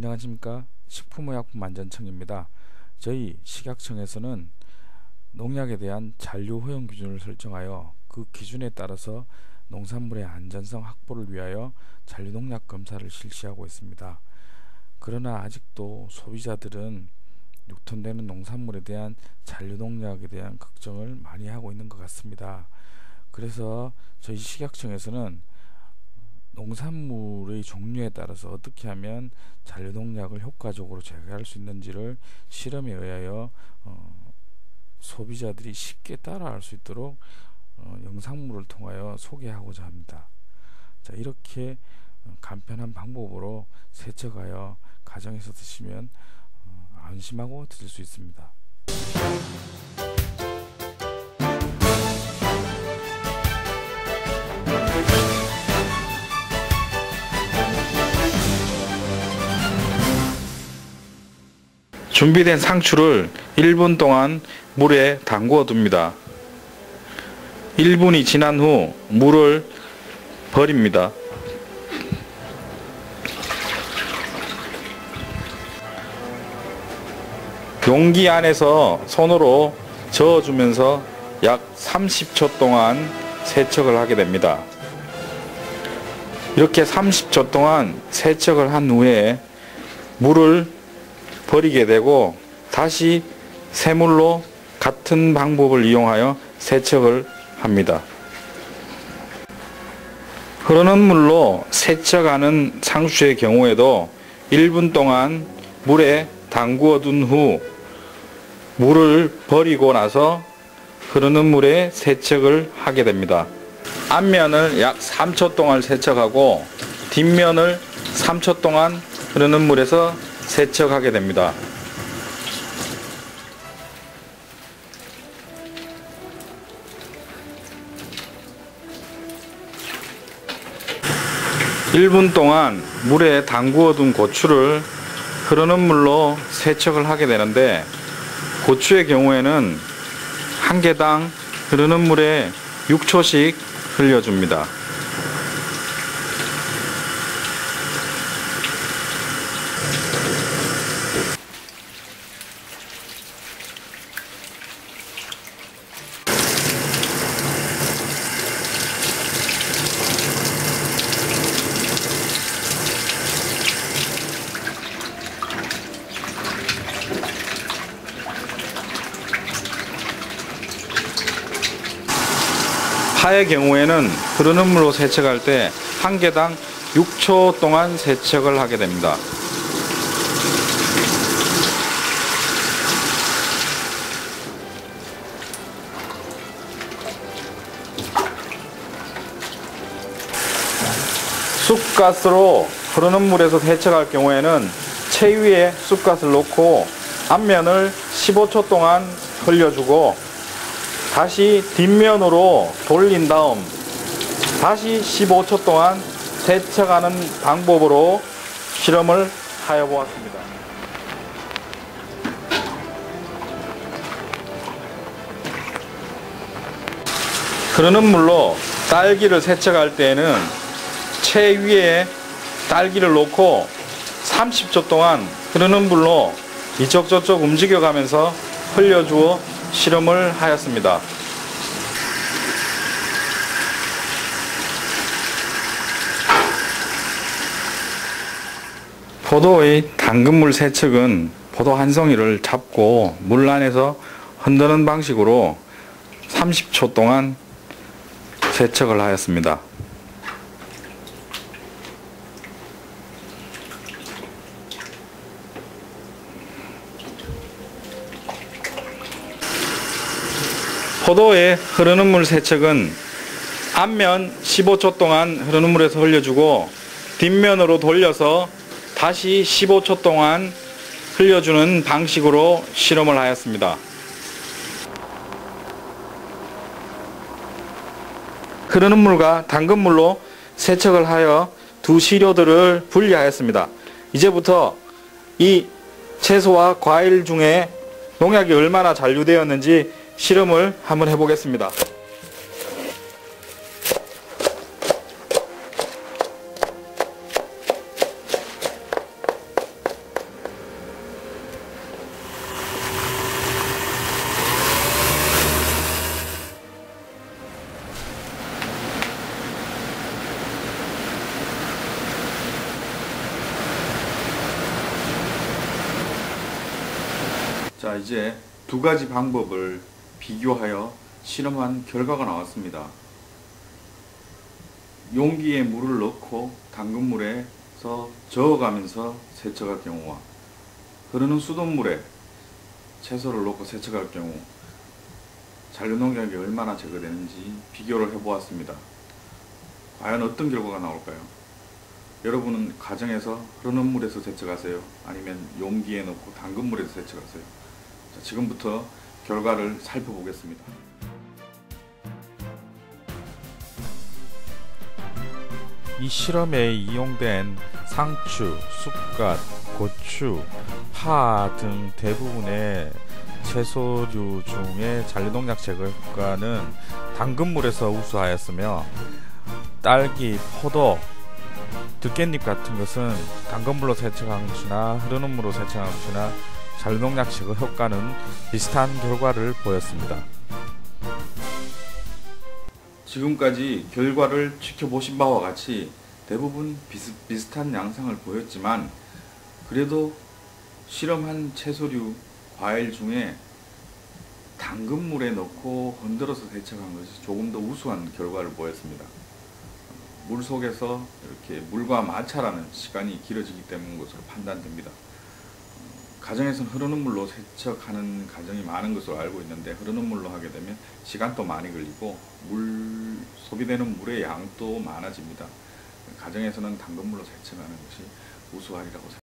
안녕하십니까. 식품의약품안전청입니다. 저희 식약청에서는 농약에 대한 잔류 허용 기준을 설정하여 그 기준에 따라서 농산물의 안전성 확보를 위하여 잔류 농약 검사를 실시하고 있습니다. 그러나 아직도 소비자들은 유통되는 농산물에 대한 잔류 농약에 대한 걱정을 많이 하고 있는 것 같습니다. 그래서 저희 식약청에서는 농산물의 종류에 따라서 어떻게 하면 잔류 농약을 효과적으로 제거할 수 있는지를 실험에 의하여 소비자들이 쉽게 따라할 수 있도록 영상물을 통하여 소개하고자 합니다. 자, 이렇게 간편한 방법으로 세척하여 가정에서 드시면 안심하고 드실 수 있습니다. 준비된 상추를 1분 동안 물에 담그어 둡니다. 1분이 지난 후 물을 버립니다. 용기 안에서 손으로 저어주면서 약 30초 동안 세척을 하게 됩니다. 이렇게 30초 동안 세척을 한 후에 물을 버리게 되고 다시 새물로 같은 방법을 이용하여 세척을 합니다. 흐르는 물로 세척하는 상추의 경우에도 1분 동안 물에 담그어 둔 후 물을 버리고 나서 흐르는 물에 세척을 하게 됩니다. 앞면을 약 3초 동안 세척하고 뒷면을 3초 동안 흐르는 물에서 세척하게 됩니다. (1분) 동안 물에 담그어 둔 고추를 흐르는 물로 세척을 하게 되는데, 고추의 경우에는 한 개당 흐르는 물에 6초씩 흘려줍니다. 파의 경우에는 흐르는 물로 세척할 때 한 개당 6초 동안 세척을 하게 됩니다. 쑥갓으로 흐르는 물에서 세척할 경우에는 채 위에 쑥갓을 놓고 앞면을 15초 동안 흘려주고 다시 뒷면으로 돌린 다음 다시 15초 동안 세척하는 방법으로 실험을 하여 보았습니다. 흐르는 물로 딸기를 세척할 때에는 채 위에 딸기를 놓고 30초 동안 흐르는 물로 이쪽 저쪽 움직여가면서 흘려주어 실험을 하였습니다. 포도의 당근물 세척은 포도 한 송이를 잡고 물 안에서 흔드는 방식으로 30초 동안 세척을 하였습니다. 포도의 흐르는 물 세척은 앞면 15초 동안 흐르는 물에서 흘려주고 뒷면으로 돌려서 다시 15초 동안 흘려주는 방식으로 실험을 하였습니다. 흐르는 물과 당근물로 세척을 하여 두 시료들을 분리하였습니다. 이제부터 이 채소와 과일 중에 농약이 얼마나 잔류되었는지 실험을 한번 해보겠습니다. 자, 이제 두 가지 방법을 비교하여 실험한 결과가 나왔습니다. 용기에 물을 넣고 당근물에서 저어가면서 세척할 경우와 흐르는 수돗물에 채소를 넣고 세척할 경우 잔류농약이 얼마나 제거되는지 비교를 해보았습니다. 과연 어떤 결과가 나올까요? 여러분은 가정에서 흐르는 물에서 세척하세요? 아니면 용기에 넣고 당근물에서 세척하세요? 자, 지금부터 결과를 살펴보겠습니다. 이 실험에 이용된 상추, 쑥갓, 고추, 파 등 대부분의 채소류 중에 잔류농약 제거 효과는 당근물에서 우수하였으며 딸기, 포도, 들깻잎 같은 것은 당근물로 세척한 것이나 흐르는 물로 세척한 것이나 잔류농약 제거 효과는 비슷한 결과를 보였습니다. 지금까지 결과를 지켜보신 바와 같이 대부분 비슷한 양상을 보였지만 그래도 실험한 채소류, 과일 중에 당근물에 넣고 흔들어서 세척한 것이 조금 더 우수한 결과를 보였습니다. 물 속에서 이렇게 물과 마찰하는 시간이 길어지기 때문인 것으로 판단됩니다. 가정에서는 흐르는 물로 세척하는 가정이 많은 것으로 알고 있는데 흐르는 물로 하게 되면 시간도 많이 걸리고 소비되는 물의 양도 많아집니다. 가정에서는 당근물로 세척하는 것이 우수하리라고 생각합니다.